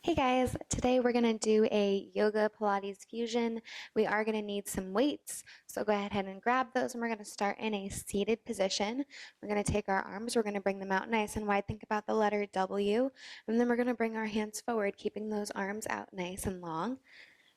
Hey guys, today we're going to do a yoga Pilates fusion. We are going to need some weights, so go ahead and grab those and we're going to start in a seated position. We're going to take our arms, we're going to bring them out nice and wide, think about the letter W, and then we're going to bring our hands forward, keeping those arms out nice and long.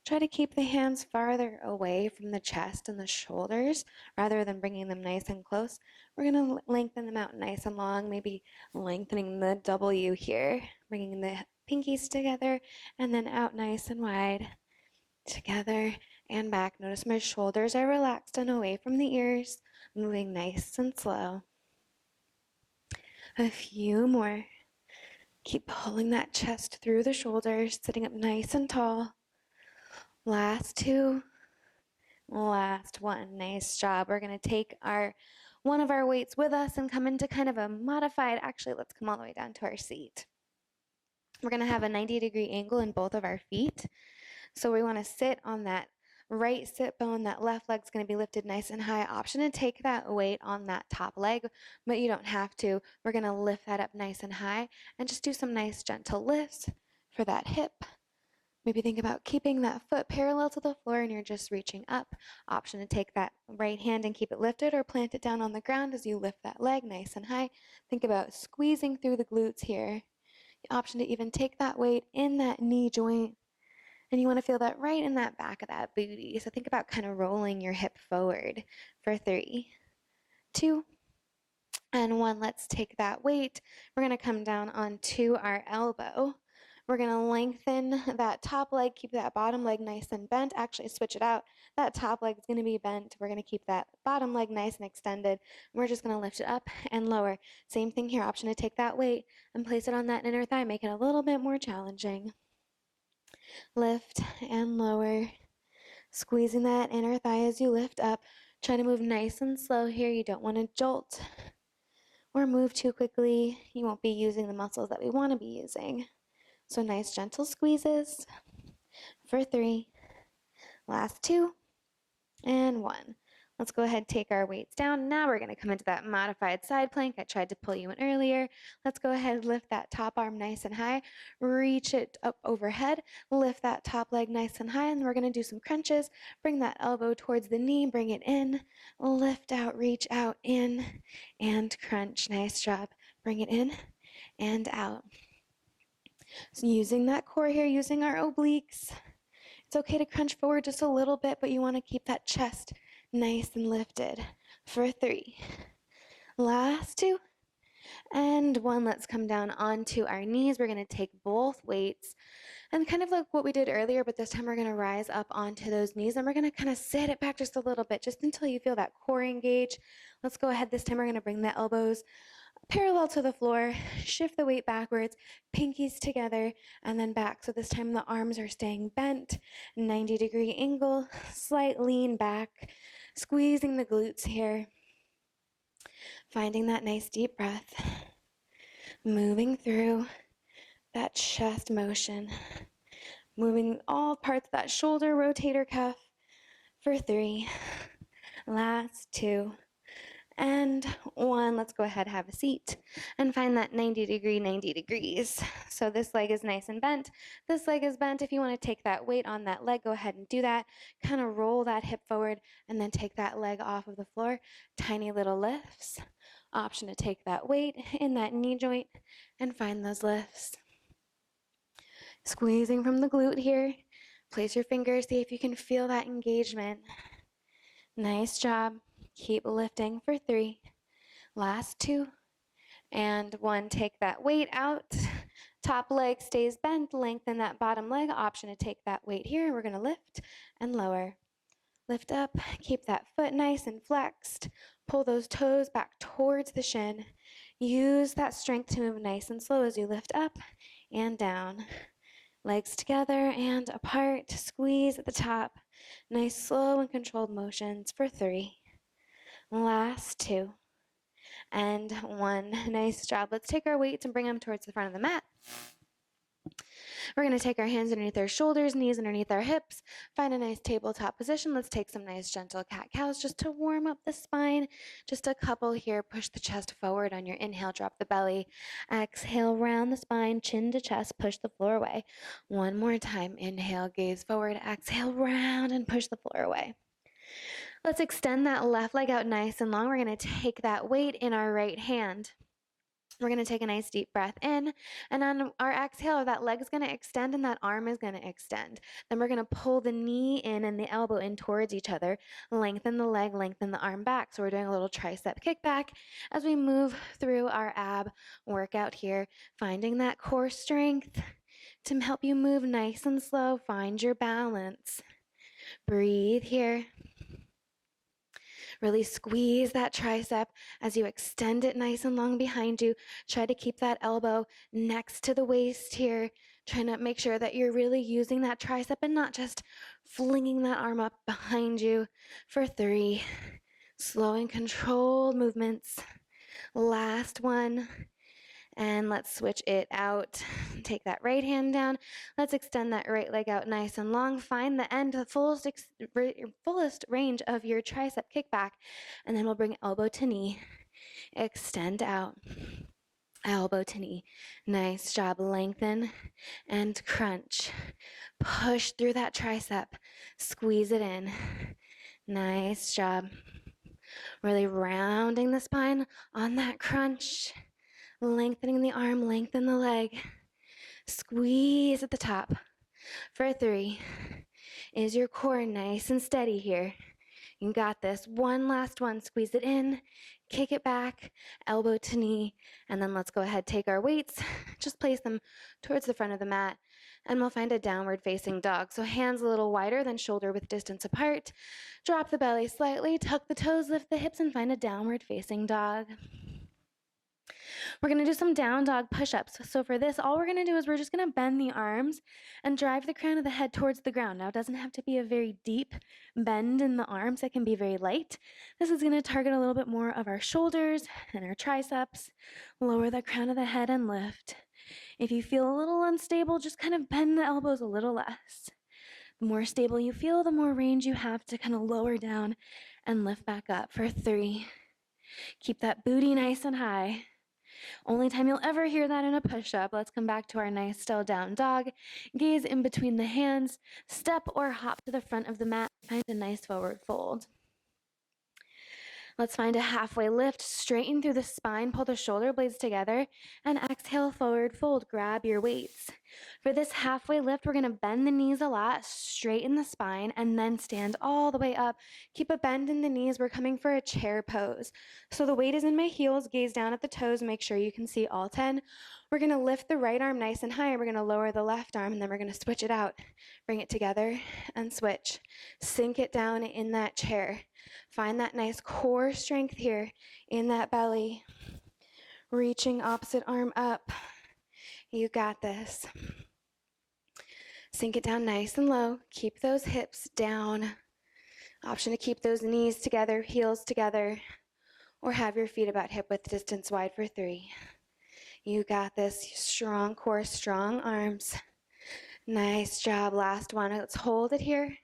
Try to keep the hands farther away from the chest and the shoulders rather than bringing them nice and close. We're going to lengthen them out nice and long, maybe lengthening the W here, bringing the pinkies together and then out nice and wide, together and back. Notice my shoulders are relaxed and away from the ears, moving nice and slow. A few more. Keep pulling that chest through the shoulders, sitting up nice and tall. Last two. Last one. Nice job. We're going to take one of our weights with us and come into kind of a modified, actually, let's come all the way down to our seat. We're going to have a 90-degree angle in both of our feet. So we want to sit on that right sit bone. That left leg's going to be lifted nice and high. Option to take that weight on that top leg, but you don't have to. We're going to lift that up nice and high and just do some nice gentle lifts for that hip. Maybe think about keeping that foot parallel to the floor and you're just reaching up. Option to take that right hand and keep it lifted or plant it down on the ground as you lift that leg nice and high. Think about squeezing through the glutes here. The option to even take that weight in that knee joint. And you want to feel that right in that back of that booty. So think about kind of rolling your hip forward for 3, 2, and 1. Let's take that weight. We're going to come down onto our elbow. We're going to lengthen that top leg, keep that bottom leg nice and bent. Actually, switch it out. That top leg is going to be bent. We're going to keep that bottom leg nice and extended. We're just going to lift it up and lower. Same thing here. Option to take that weight and place it on that inner thigh. Make it a little bit more challenging. Lift and lower. Squeezing that inner thigh as you lift up. Try to move nice and slow here. You don't want to jolt or move too quickly. You won't be using the muscles that we want to be using. So nice gentle squeezes for 3, last 2, and 1. Let's go ahead and take our weights down. Now we're going to come into that modified side plank. I tried to pull you in earlier. Let's go ahead and lift that top arm nice and high. Reach it up overhead. Lift that top leg nice and high. And we're going to do some crunches. Bring that elbow towards the knee. Bring it in. Lift out, reach out, in, and crunch. Nice job. Bring it in and out. So using that core here, using our obliques. It's okay to crunch forward just a little bit, but you want to keep that chest nice and lifted for 3. Last 2. And 1. Let's come down onto our knees. We're going to take both weights and kind of like what we did earlier, but this time we're going to rise up onto those knees and we're going to kind of sit it back just a little bit, just until you feel that core engage. Let's go ahead. This time we're going to bring the elbows parallel to the floor, shift the weight backwards, pinkies together, and then back. So this time the arms are staying bent, 90-degree angle, slight lean back, squeezing the glutes here, finding that nice deep breath, moving through that chest motion, moving all parts of that shoulder, rotator cuff for 3, last 2, and 1. Let's go ahead, have a seat, and find that 90 degrees. So this leg is nice and bent. This leg is bent. If you want to take that weight on that leg, go ahead and do that. Kind of roll that hip forward and then take that leg off of the floor. Tiny little lifts. Option to take that weight in that knee joint and find those lifts. Squeezing from the glute here. Place your fingers, see if you can feel that engagement. Nice job. Keep lifting for 3. Last 2. And 1. Take that weight out. Top leg stays bent. Lengthen that bottom leg. Option to take that weight here. We're going to lift and lower. Lift up. Keep that foot nice and flexed. Pull those toes back towards the shin. Use that strength to move nice and slow as you lift up and down. Legs together and apart. Squeeze at the top. Nice slow and controlled motions for 3. Last 2. And 1. Nice job. Let's take our weights and bring them towards the front of the mat. We're going to take our hands underneath our shoulders, knees underneath our hips, find a nice tabletop position. Let's take some nice gentle cat-cows just to warm up the spine. Just a couple here. Push the chest forward on your inhale, drop the belly. Exhale, round the spine, chin to chest, push the floor away. One more time. Inhale, gaze forward. Exhale, round and push the floor away. Let's extend that left leg out nice and long. We're going to take that weight in our right hand. We're going to take a nice deep breath in, and on our exhale, that leg is going to extend and that arm is going to extend. Then we're going to pull the knee in and the elbow in towards each other, lengthen the leg, lengthen the arm back. So we're doing a little tricep kickback as we move through our ab workout here, finding that core strength to help you move nice and slow. Find your balance. Breathe here. Really squeeze that tricep as you extend it nice and long behind you. Try to keep that elbow next to the waist here. Trying to make sure that you're really using that tricep and not just flinging that arm up behind you. For 3, slow and controlled movements. Last one. And let's switch it out. Take that right hand down. Let's extend that right leg out nice and long. Find the end, the fullest range of your tricep kickback. And then we'll bring elbow to knee. Extend out. Elbow to knee. Nice job. Lengthen and crunch. Push through that tricep. Squeeze it in. Nice job. Really rounding the spine on that crunch. Lengthening the arm, lengthen the leg. Squeeze at the top. For 3, is your core nice and steady here? You got this. One last one. Squeeze it in, kick it back, elbow to knee, and then let's go ahead, take our weights, just place them towards the front of the mat, and we'll find a downward facing dog. So hands a little wider than shoulder width distance apart. Drop the belly slightly, tuck the toes, lift the hips, and find a downward facing dog. We're going to do some down dog push-ups. So for this, all we're going to do is we're just going to bend the arms and drive the crown of the head towards the ground. Now, it doesn't have to be a very deep bend in the arms. It can be very light. This is going to target a little bit more of our shoulders and our triceps. Lower the crown of the head and lift. If you feel a little unstable, just kind of bend the elbows a little less. The more stable you feel, the more range you have to kind of lower down and lift back up. For 3, keep that booty nice and high. Only time you'll ever hear that in a push-up. Let's come back to our nice still down dog. Gaze in between the hands. Step or hop to the front of the mat. Find a nice forward fold. Let's find a halfway lift. Straighten through the spine. Pull the shoulder blades together. And exhale, forward fold. Grab your weights. For this halfway lift, we're going to bend the knees a lot. Straighten the spine. And then stand all the way up. Keep a bend in the knees. We're coming for a chair pose. So the weight is in my heels. Gaze down at the toes. Make sure you can see all 10. We're going to lift the right arm nice and high. We're going to lower the left arm. And then we're going to switch it out. Bring it together and switch. Sink it down in that chair. Find that nice core strength here in that belly. Reaching opposite arm up. You got this. Sink it down nice and low. Keep those hips down. Option to keep those knees together, heels together, or have your feet about hip width distance wide for 3. You got this. Strong core, strong arms. Nice job. Last one. Let's hold it here.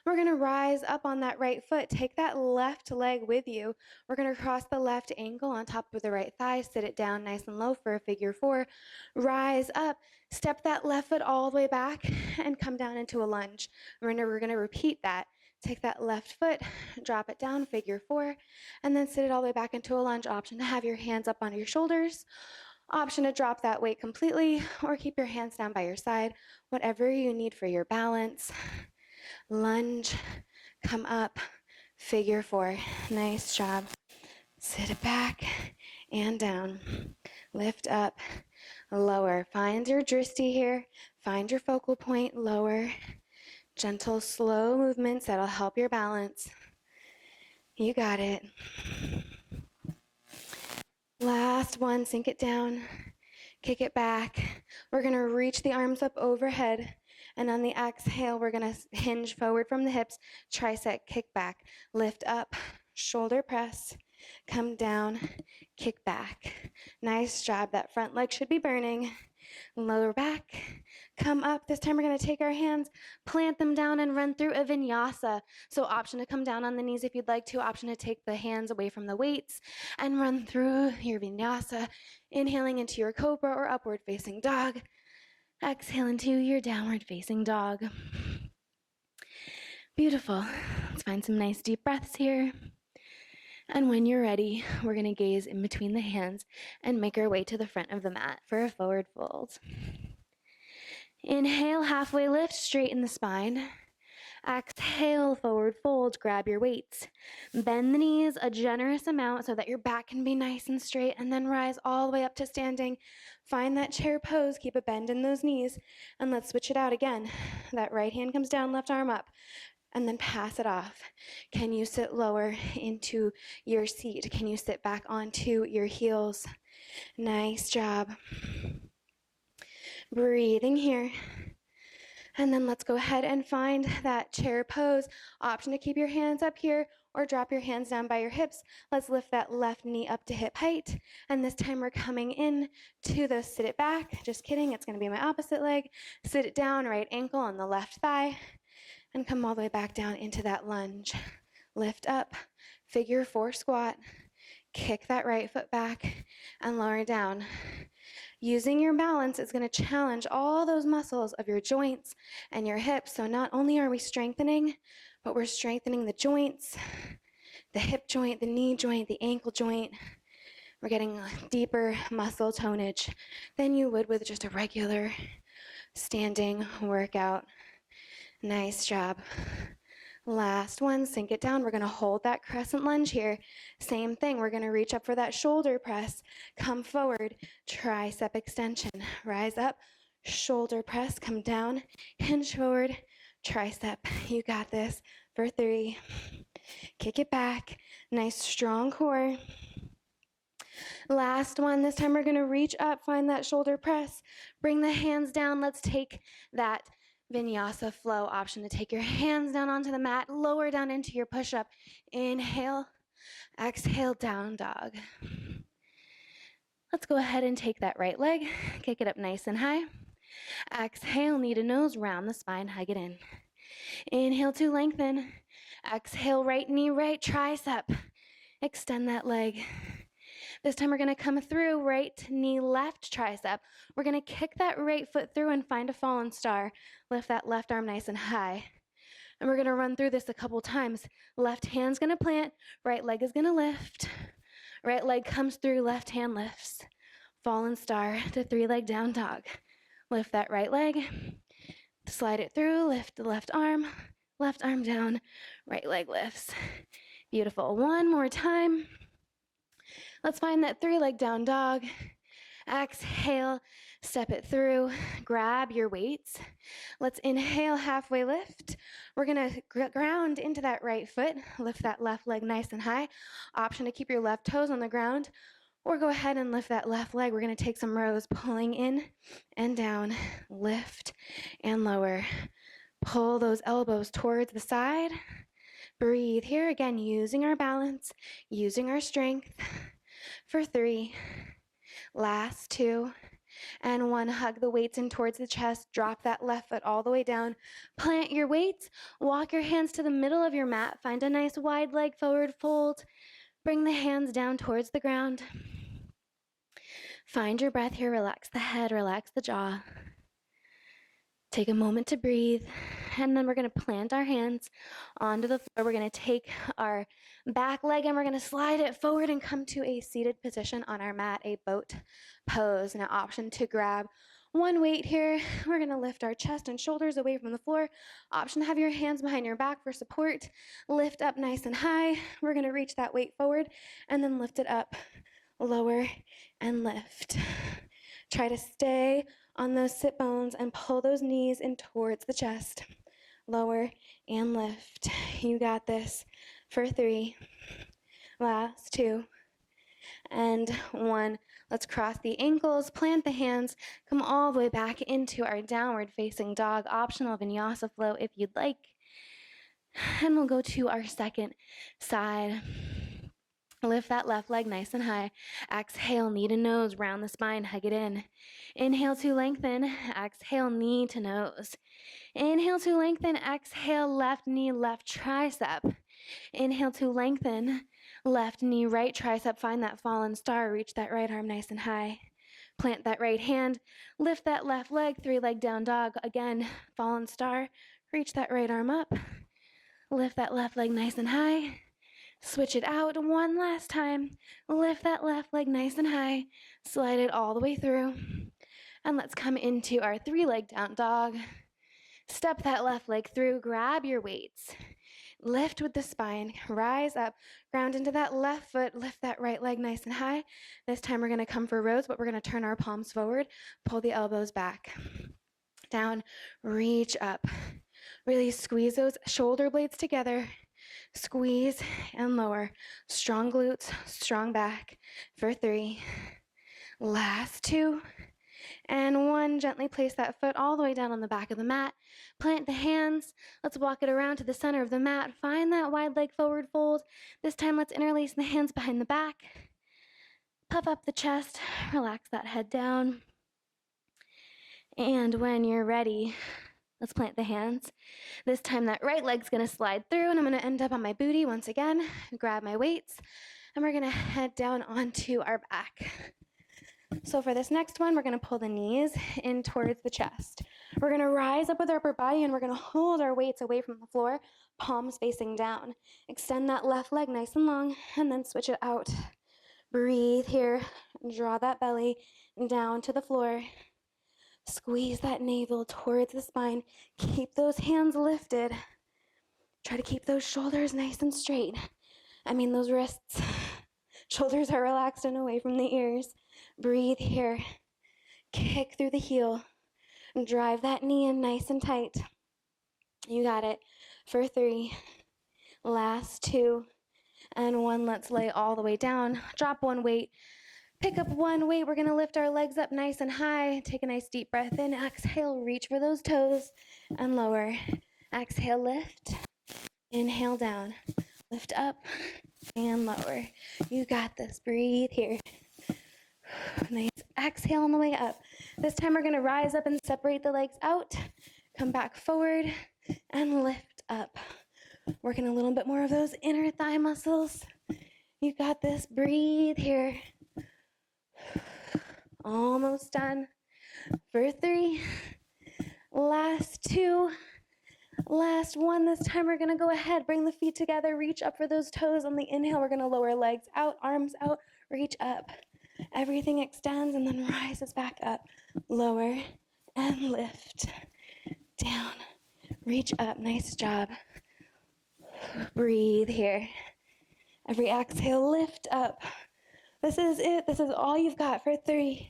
We're going to rise up on that right foot. Take that left leg with you. We're going to cross the left ankle on top of the right thigh. Sit it down nice and low for a figure 4. Rise up. Step that left foot all the way back and come down into a lunge. We're going to repeat that. Take that left foot, drop it down, figure 4, and then sit it all the way back into a lunge. Option to have your hands up on your shoulders. Option to drop that weight completely or keep your hands down by your side. Whatever you need for your balance. Lunge, come up, figure 4. Nice job. Sit it back and down. Lift up, lower. Find your drishti here. Find your focal point, lower. Gentle, slow movements that'll help your balance. You got it. Last one, sink it down. Kick it back. We're going to reach the arms up overhead. And on the exhale, we're going to hinge forward from the hips, tricep kick back, lift up, shoulder press, come down, kick back. Nice job. That front leg should be burning. lower back, come up. This time we're going to take our hands, plant them down, and run through a vinyasa. So option to come down on the knees if you'd like to, option to take the hands away from the weights and run through your vinyasa, inhaling into your cobra or upward facing dog. Exhale into your downward facing dog. Beautiful. Let's find some nice deep breaths here. And when you're ready, we're going to gaze in between the hands and make our way to the front of the mat for a forward fold. Inhale, halfway lift, straighten the spine. Exhale, forward fold, grab your weights. Bend the knees a generous amount so that your back can be nice and straight, and then rise all the way up to standing. Find that chair pose, keep a bend in those knees, and let's switch it out again. That right hand comes down, left arm up, and then pass it off. Can you sit lower into your seat? Can you sit back onto your heels? Nice job. Breathing here. And then let's go ahead and find that chair pose. Option to keep your hands up here or drop your hands down by your hips. Let's lift that left knee up to hip height. And this time we're coming in to the sit it back. Just kidding, it's gonna be my opposite leg. Sit it down, right ankle on the left thigh. And come all the way back down into that lunge. Lift up, figure four squat. Kick that right foot back and lower down. Using your balance is going to challenge all those muscles of your joints and your hips. So not only are we strengthening, but we're strengthening the joints, the hip joint, the knee joint, the ankle joint. We're getting deeper muscle tonage than you would with just a regular standing workout. Nice job. Last one, sink it down. We're going to hold that crescent lunge here. Same thing, we're going to reach up for that shoulder press. Come forward, tricep extension. Rise up, shoulder press, come down, hinge forward, tricep. You got this for 3. Kick it back, nice strong core. Last one, this time we're going to reach up, find that shoulder press. Bring the hands down, let's take that vinyasa flow option to take your hands down onto the mat, lower down into your push-up. Inhale, exhale, down dog. Let's go ahead and take that right leg, kick it up nice and high. Exhale, knee to nose, round the spine, hug it in. Inhale to lengthen. Exhale, right knee, right tricep. Extend that leg. This time we're going to come through right knee, left tricep. We're going to kick that right foot through and find a fallen star. Lift that left arm nice and high. And we're going to run through this a couple times. Left hand's going to plant, right leg is going to lift. Right leg comes through, left hand lifts. Fallen star to 3-leg down dog. Lift that right leg, slide it through, lift the left arm down, right leg lifts. Beautiful. One more time. Let's find that 3-leg down dog. Exhale, step it through, grab your weights. Let's inhale, halfway lift. We're gonna ground into that right foot, lift that left leg nice and high. Option to keep your left toes on the ground, or go ahead and lift that left leg. We're gonna take some rows, pulling in and down, lift and lower. Pull those elbows towards the side. Breathe here, again, using our balance, using our strength. For 3, last 2, and 1. Hug the weights in towards the chest. Drop that left foot all the way down. Plant your weights. Walk your hands to the middle of your mat. Find a nice wide leg forward fold. Bring the hands down towards the ground. Find your breath here. Relax the head, relax the jaw. Take a moment to breathe, and then we're going to plant our hands onto the floor. We're going to take our back leg and we're going to slide it forward and come to a seated position on our mat, a boat pose. Now, option to grab one weight here. We're going to lift our chest and shoulders away from the floor. Option to have your hands behind your back for support. Lift up nice and high. We're going to reach that weight forward and then lift it up, lower, and lift. Try to stay on those sit bones and pull those knees in towards the chest. Lower and lift. You got this for 3. Last 2. And 1. Let's cross the ankles, plant the hands, come all the way back into our downward facing dog, optional vinyasa flow if you'd like. And we'll go to our second side. Lift that left leg nice and high. Exhale, knee to nose, round the spine, hug it in. Inhale to lengthen. Exhale, knee to nose. Inhale to lengthen. Exhale, left knee, left tricep. Inhale to lengthen. Left knee, right tricep. Find that fallen star. Reach that right arm nice and high. Plant that right hand. Lift that left leg, 3-leg down dog. Again, fallen star. Reach that right arm up. Lift that left leg nice and high. Switch it out one last time. Lift that left leg nice and high. Slide it all the way through. And let's come into our 3-leg down dog. Step that left leg through. Grab your weights. Lift with the spine. Rise up. Ground into that left foot. Lift that right leg nice and high. This time we're going to come for rows, but we're going to turn our palms forward. Pull the elbows back. Down. Reach up. Really squeeze those shoulder blades together. Squeeze and lower. Strong glutes, strong back for 3. Last 2. And 1. Gently place that foot all the way down on the back of the mat. Plant the hands. Let's walk it around to the center of the mat. Find that wide leg forward fold. This time let's interlace the hands behind the back. Puff up the chest. Relax that head down. And when you're ready, let's plant the hands. This time that right leg's gonna slide through and I'm gonna end up on my booty once again. Grab my weights and we're gonna head down onto our back. So for this next one, we're gonna pull the knees in towards the chest. We're gonna rise up with our upper body and we're gonna hold our weights away from the floor, palms facing down. Extend that left leg nice and long and then switch it out. Breathe here, draw that belly down to the floor. Squeeze that navel towards the spine. Keep those hands lifted. Try to keep those shoulders nice and straight. Those wrists. Shoulders are relaxed and away from the ears. Breathe here. Kick through the heel. Drive that knee in nice and tight. You got it. For 3. Last 2. And 1. Let's lay all the way down. Drop one weight. Pick up one weight. We're going to lift our legs up nice and high. Take a nice deep breath in. Exhale, reach for those toes and lower. Exhale, lift. Inhale down. Lift up and lower. You got this. Breathe here. Nice. Exhale on the way up. This time we're going to rise up and separate the legs out. Come back forward and lift up. Working a little bit more of those inner thigh muscles. You got this. Breathe here. Almost done. For 3. Last 2. Last 1. This time we're going to go ahead. Bring the feet together. Reach up for those toes. On the inhale, we're going to lower legs out, arms out, reach up. Everything extends and then rises back up. Lower and lift. Down. Reach up. Nice job. Breathe here. Every exhale, lift up. This is it. This is all you've got for 3.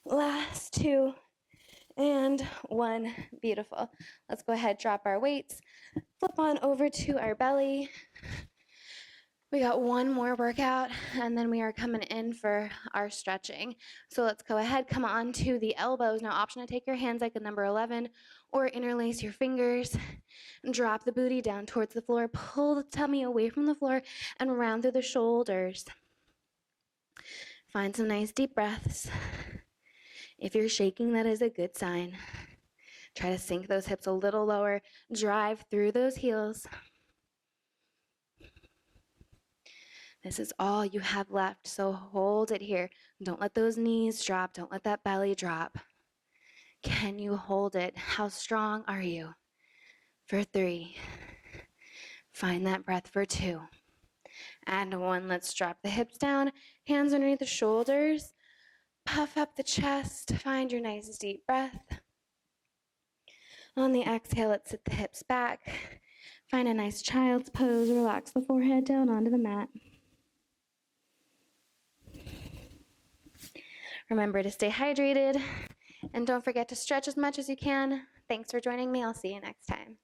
Last 2. And 1. Beautiful. Let's go ahead, drop our weights. Flip on over to our belly. We got one more workout, and then we are coming in for our stretching. So let's go ahead, come on to the elbows. Now, option to take your hands like a number 11, or interlace your fingers. Drop the booty down towards the floor. Pull the tummy away from the floor and round through the shoulders. Find some nice deep breaths. If you're shaking, that is a good sign. Try to sink those hips a little lower. Drive through those heels. This is all you have left, so hold it here. Don't let those knees drop. Don't let that belly drop. Can you hold it? How strong are you? For 3. Find that breath for 2. And 1. Let's drop the hips down. Hands underneath the shoulders. Puff up the chest. Find your nice deep breath. On the exhale, let's sit the hips back. Find a nice child's pose. Relax the forehead down onto the mat. Remember to stay hydrated, and don't forget to stretch as much as you can. Thanks for joining me. I'll see you next time.